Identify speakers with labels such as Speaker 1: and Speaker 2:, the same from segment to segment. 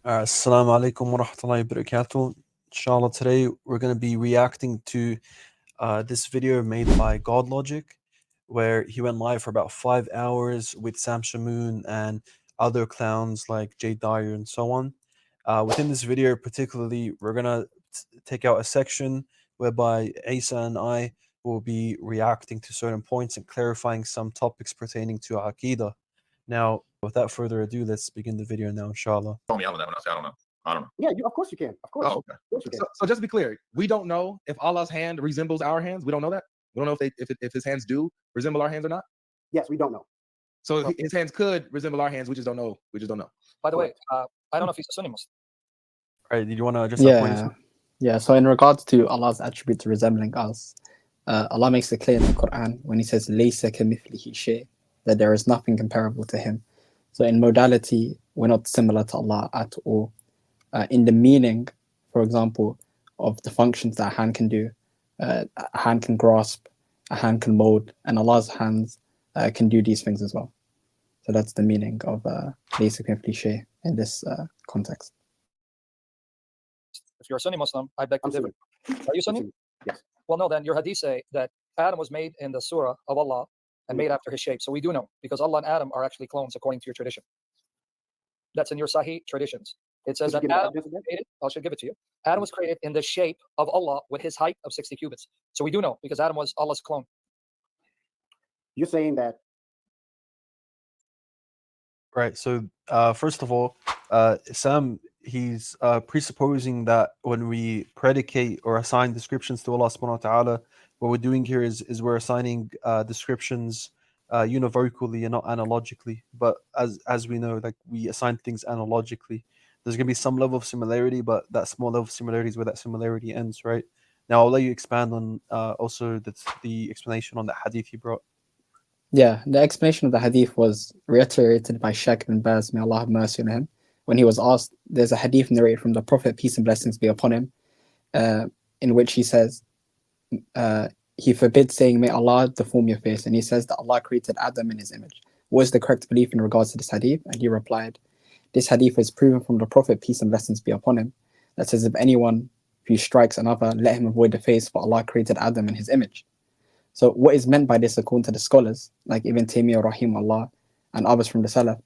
Speaker 1: Assalamu alaikum wa rahmatullahi wa barakatuh. Inshallah, today we're going to be reacting to this video made by God Logic, where he went live for about 5 hours with Sam Shamoon and other clowns like Jay Dyer and so on. Within this video, particularly, we're going to take out a section whereby Asa and I will be reacting to certain points and clarifying some topics pertaining to Aqidah. Now, without further ado, let's begin the video now, inshallah.
Speaker 2: Call me out on that when I say I don't know. I don't know.
Speaker 3: Yeah, of course you can. Of course.
Speaker 2: Oh, okay.
Speaker 3: Of course you can.
Speaker 2: So just to be clear, we don't know if Allah's hand resembles our hands. We don't know that. We don't know if his hands do resemble our hands or not.
Speaker 3: Yes, we don't know.
Speaker 2: So his hands could resemble our hands. We just don't know. We just don't know.
Speaker 4: By the way, I don't know if he's a Sunni Muslim.
Speaker 1: All right, did you want to address that point?
Speaker 5: Yeah. So in regards to Allah's attribute to resembling us, Allah makes it clear in the Quran when He says "Laysa kamithlihi shay," that there is nothing comparable to Him. So in modality, we're not similar to Allah at all. In the meaning, for example, of the functions that a hand can do, a hand can grasp, a hand can mold, and Allah's hands can do these things as well. So that's the meaning of "Laysa kamithlihi shay" in this context.
Speaker 4: If you're a Sunni Muslim, I beg to differ. Are you Sunni?
Speaker 3: Yes.
Speaker 4: Well, no, then your hadith say that Adam was made in the surah of Allah and made after his shape. So we do know, because Allah and Adam are actually clones according to your tradition. That's in your Sahih traditions. It says that Adam was created, I should give it to you. Adam was created in the shape of Allah with his height of 60 cubits. So we do know, because Adam was Allah's clone.
Speaker 3: You're saying that.
Speaker 1: Right. So, first of all, Sam, he's presupposing that when we predicate or assign descriptions to Allah subhanahu wa ta'ala, what we're doing here is we're assigning descriptions univocally and not analogically. But as we know, like, we assign things analogically. There's going to be some level of similarity, but that small level of similarity is where that similarity ends, right? Now, I'll let you expand on also the explanation on the hadith you brought.
Speaker 5: Yeah, the explanation of the hadith was reiterated by Shaykh ibn Baz, may Allah have mercy on him, when he was asked. There's a hadith narrated from the Prophet, peace and blessings be upon him, in which he says, he forbids saying, may Allah deform your face, and he says that Allah created Adam in his image. What is the correct belief in regards to this hadith? And he replied, this hadith is proven from the Prophet, peace and blessings be upon him, that says, if anyone who strikes another, let him avoid the face, for Allah created Adam in his image. So what is meant by this, according to the scholars, like Ibn Taymiyyah rahimahullah and others from the Salaf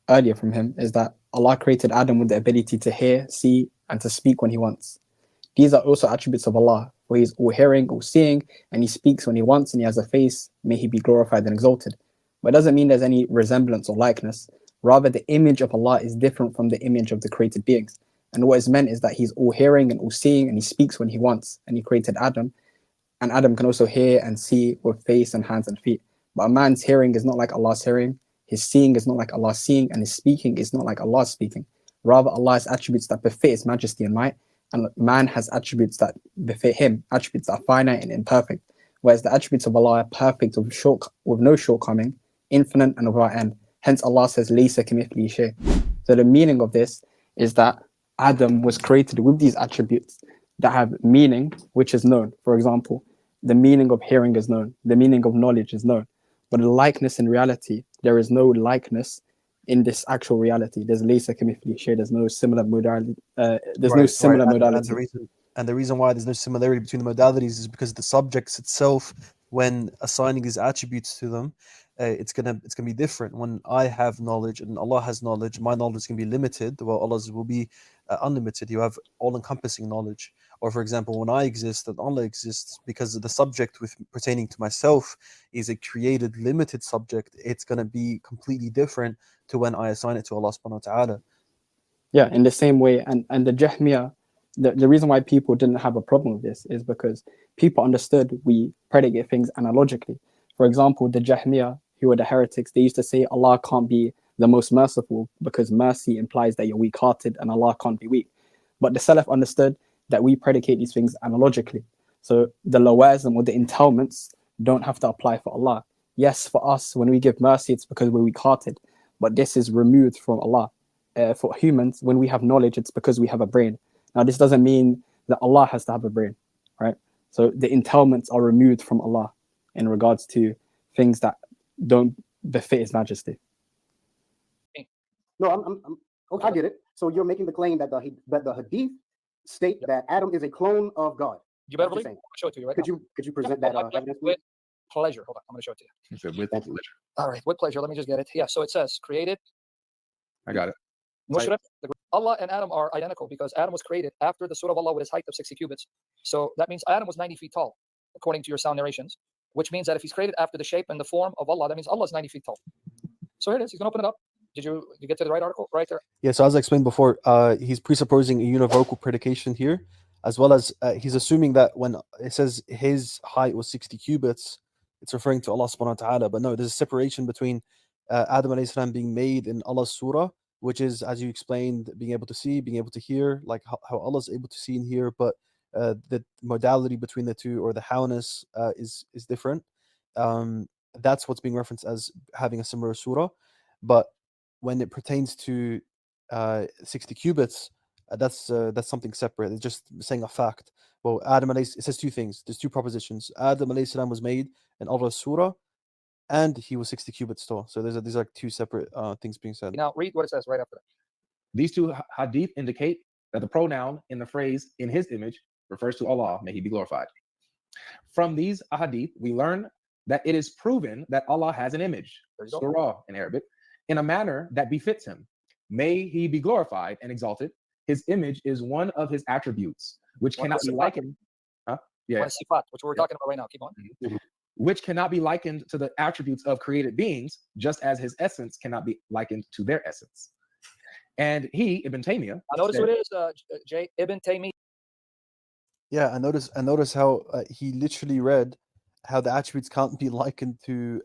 Speaker 5: earlier from him, is that Allah created Adam with the ability to hear, see, and to speak when he wants. These are also attributes of Allah, where He's all hearing, all seeing, and He speaks when He wants, and He has a face, may He be glorified and exalted. But it doesn't mean there's any resemblance or likeness. Rather, the image of Allah is different from the image of the created beings. And what is meant is that He's all hearing and all seeing, and He speaks when He wants, and He created Adam. And Adam can also hear and see with face and hands and feet. But a man's hearing is not like Allah's hearing. His seeing is not like Allah's seeing. And his speaking is not like Allah's speaking. Rather, Allah has attributes that befit His majesty and might. And man has attributes that befit him, attributes that are finite and imperfect. Whereas the attributes of Allah are perfect with no shortcoming, infinite and without end. Hence Allah says, Laysa kamithlihi shay. So the meaning of this is that Adam was created with these attributes that have meaning, which is known. For example, the meaning of hearing is known. The meaning of knowledge is known. But the likeness in reality, there is no likeness in this actual reality. There's laysa kamithlihi shay. There's no similar modality. Modality.
Speaker 1: And the reason why there's no similarity between the modalities is because the subjects itself, when assigning these attributes to them, it's gonna be different. When I have knowledge and Allah has knowledge, my knowledge is gonna be limited, while Allah's will be unlimited. You have all-encompassing knowledge. Or for example, when I exist and Allah exists, because the subject with pertaining to myself is a created, limited subject, it's gonna be completely different to when I assign it to Allah subhanahu wa ta'ala.
Speaker 5: Yeah, in the same way, and the Jahmiyyah, the reason why people didn't have a problem with this is because people understood we predicate things analogically. For example, the Jahmiyyah, who were the heretics, they used to say Allah can't be the most merciful because mercy implies that you're weak-hearted and Allah can't be weak. But the Salaf understood that we predicate these things analogically. So the lawazim or the entailments don't have to apply for Allah. Yes, for us, when we give mercy, it's because we're weak-hearted, but this is removed from Allah. For humans, when we have knowledge, it's because we have a brain. Now, this doesn't mean that Allah has to have a brain, right? So the entailments are removed from Allah in regards to things that don't befit His majesty.
Speaker 3: No, Okay, I get it. So you're making the claim that the hadith state that Adam is a clone of God.
Speaker 4: You better
Speaker 3: That's
Speaker 4: believe.
Speaker 3: what
Speaker 4: I'm
Speaker 3: you're
Speaker 4: gonna show it to you right
Speaker 3: Could
Speaker 4: now.
Speaker 3: you present that evidence? please?
Speaker 4: With pleasure. Hold on, I'm gonna show it to you.
Speaker 2: He said with
Speaker 3: Thank you.
Speaker 2: pleasure.
Speaker 4: All right, with pleasure. Let me just get it. Yeah, so it says created.
Speaker 2: I got it.
Speaker 4: Mushrif, Allah and Adam are identical because Adam was created after the Surah of Allah with his height of 60 cubits. So that means Adam was 90 feet tall, according to your sound narrations, which means that if he's created after the shape and the form of Allah, that means Allah is 90 feet tall. So here it is. He's going to open it up. Did you get to the right article? Right there.
Speaker 1: Yeah, so as I explained before, he's presupposing a univocal predication here, as well as he's assuming that when it says his height was 60 cubits, it's referring to Allah subhanahu wa ta'ala. But no, there's a separation between Adam alayhi salam being made in Allah's surah, which is, as you explained, being able to see, being able to hear, like how Allah is able to see and hear, but the modality between the two, or the howness, is different. That's what's being referenced as having a similar surah. But when it pertains to 60 cubits, that's something separate. It's just saying a fact. Well, it says two things. There's two propositions. Adam alayhi salam was made in Allah's surah, and he was 60 cubits tall. So these are like two separate things being said.
Speaker 4: Now read what it says right after that.
Speaker 2: These two hadith indicate that the pronoun in the phrase "in His image" refers to Allah, may He be glorified. From these hadith, we learn that it is proven that Allah has an image, surah in Arabic, in a manner that befits Him. May He be glorified and exalted. His image is one of His attributes, which cannot be likened. Yeah,
Speaker 4: sifat, which we're talking about right now. Keep on.
Speaker 2: Which cannot be likened to the attributes of created beings, just as His essence cannot be likened to their essence. And he, Ibn Taymiyyah,
Speaker 4: I notice what it is, Jay, Ibn Taymiyyah.
Speaker 1: Yeah, I notice how he literally read how the attributes can't be likened to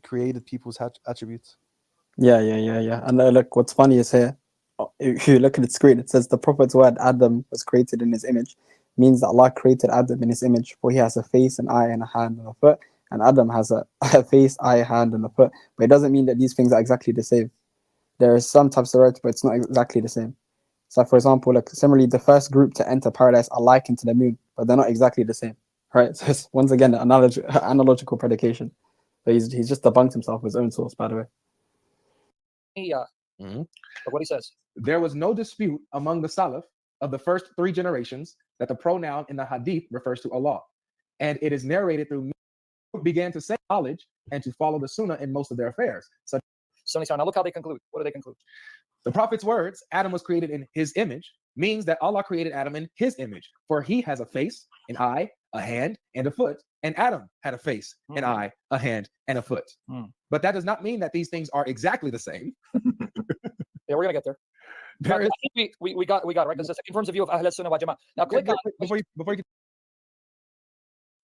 Speaker 1: created people's attributes.
Speaker 5: Yeah. And look, what's funny is here, if you look at the screen, it says the Prophet's word Adam was created in His image, means that Allah created Adam in His image, for he has a face, an eye, and a hand and a foot, and Adam has a face, eye, hand, and a foot. But it doesn't mean that these things are exactly the same. There is some types of words, but it's not exactly the same. So, for example, like similarly, the first group to enter paradise are likened to the moon, but they're not exactly the same, right? So it's once again an analogical predication. But he's just debunked himself with his own source, by the way.
Speaker 4: Look what he says.
Speaker 2: There was no dispute among the Salaf of the first three generations that the pronoun in the hadith refers to Allah. And it is narrated through who began to say knowledge and to follow the sunnah in most of their affairs. So
Speaker 4: Now look how they conclude. What do they conclude?
Speaker 2: the Prophet's words, Adam was created in His image, means that Allah created Adam in His image. For he has a face, an eye, a hand, and a foot. And Adam had a face, an eye, a hand, and a foot. But that does not mean that these things are exactly the same.
Speaker 4: Yeah, we're gonna get there.
Speaker 2: There is,
Speaker 4: I think we got it right, because it's confirms the view of Ahl Sunnah wal Jama'ah. Now click on
Speaker 2: before you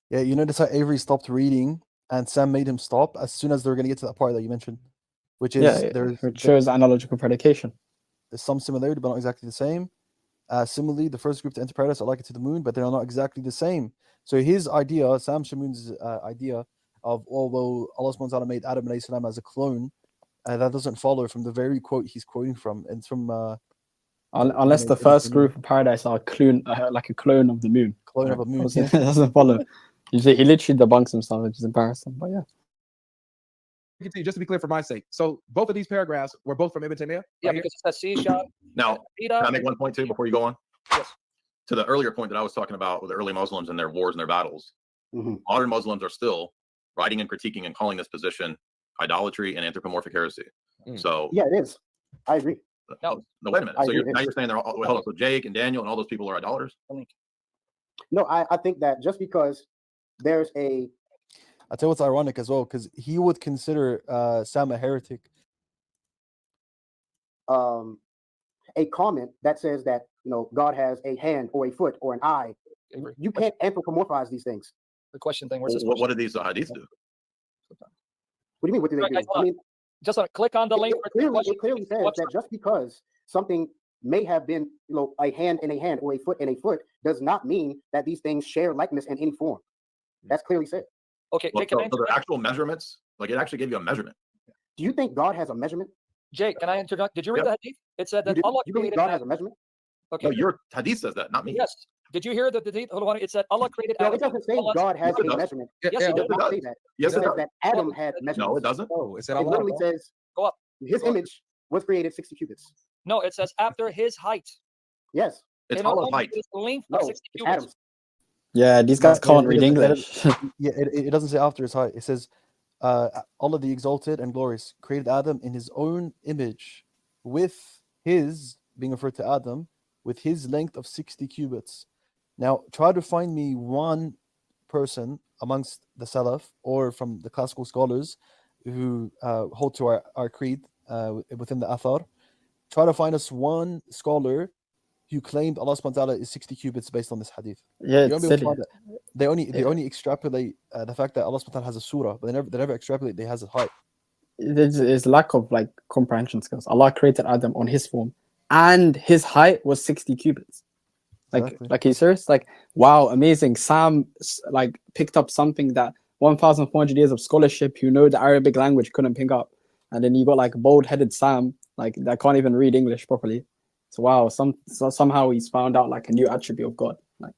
Speaker 1: Yeah, you notice how Avery stopped reading and Sam made him stop as soon as they were going to get to that part that you mentioned, which is
Speaker 5: it shows analogical predication.
Speaker 1: There's some similarity, but not exactly the same. Similarly, the first group to enter paradise are likened to the moon, but they're not exactly the same. So his idea, Sam Shamoon's idea of, although Allah subhanahu wa ta'ala made Adam alayhi salam as a clone, that doesn't follow from the very quote he's quoting from. And it's from
Speaker 5: unless the first group of paradise are like a clone of the moon.
Speaker 1: Clone of a moon.
Speaker 5: It doesn't follow. He literally debunks himself, which is embarrassing. But yeah.
Speaker 2: continue, just to be clear for my sake. So both of these paragraphs were both from Ibn Taymiyyah?
Speaker 4: Yeah, because it says Sisha.
Speaker 6: Now, can I make one point too before you go on?
Speaker 4: Yes.
Speaker 6: To the earlier point that I was talking about with the early Muslims and their wars and their battles, modern Muslims are still writing and critiquing and calling this position idolatry and anthropomorphic heresy. So
Speaker 3: yeah, it is. I agree.
Speaker 6: No, wait a minute. So now you're saying they're all, hold on. So Jake and Daniel and all those people are idolaters?
Speaker 3: No, I think that just because there's a,
Speaker 1: I'll tell you what's ironic as well, because he would consider Sam a heretic.
Speaker 3: A comment that says that, you know, God has a hand or a foot or an eye. You can't anthropomorphize these things.
Speaker 4: The question thing.
Speaker 6: What do these hadiths do?
Speaker 3: What do you mean? What do they do? I mean,
Speaker 4: just click on the link.
Speaker 3: It clearly says that just because something may have been, you know, a hand and a hand or a foot and a foot does not mean that these things share likeness in any form. That's clearly said.
Speaker 4: Okay,
Speaker 6: so the actual measurements, like it actually gave you a measurement.
Speaker 3: Do you think God has a measurement?
Speaker 4: Jake, can I interject? Did you read the hadith? It said that Allah
Speaker 3: created God has a measurement.
Speaker 4: Okay.
Speaker 6: No, your hadith says that, not me.
Speaker 4: Yes. Did you hear the hadith? Hold on. It said Allah created
Speaker 3: No,
Speaker 4: Adam.
Speaker 3: it doesn't say God has a measurement.
Speaker 4: Yes,
Speaker 3: it does not say that.
Speaker 6: Yes,
Speaker 3: it says that Adam had measurements.
Speaker 6: No, it doesn't.
Speaker 2: Oh, it said
Speaker 3: It literally says
Speaker 4: go up.
Speaker 3: his image was created 60 cubits.
Speaker 4: No, it says after his height.
Speaker 3: Yes.
Speaker 6: It's
Speaker 4: They don't
Speaker 6: Allah's
Speaker 4: know
Speaker 6: height.
Speaker 4: his length
Speaker 3: No,
Speaker 4: of 60
Speaker 3: it's
Speaker 4: cubits.
Speaker 3: Adam's.
Speaker 5: Yeah, these
Speaker 1: No,
Speaker 5: guys can't
Speaker 1: it
Speaker 5: read
Speaker 1: doesn't-
Speaker 5: English.
Speaker 1: Yeah, it doesn't say after his height. It says, Allah the Exalted and Glorious created Adam in his own image, with his, being referred to Adam, with his length of 60 cubits. Now, try to find me one person amongst the Salaf or from the classical scholars who hold to our creed within the Athar. Try to find us one scholar who claimed Allah subhanahu wa ta'ala is 60 cubits based on this hadith.
Speaker 5: Yeah,
Speaker 1: You won't
Speaker 5: it's
Speaker 1: be able to
Speaker 5: silly.
Speaker 1: find it. They only extrapolate the fact that Allah subhanahu wa ta'ala has a surah, but they never extrapolate that he has a height.
Speaker 5: There's lack of like comprehension skills. Allah created Adam on his form, and his height was 60 cubits.
Speaker 1: Exactly.
Speaker 5: Like he's serious. Like, wow, amazing. Sam like picked up something that 1,400 years of scholarship, who know the Arabic language, couldn't pick up. And then you got like bald-headed Sam, like that can't even read English properly. So wow, somehow he's found out like a new attribute of God. Like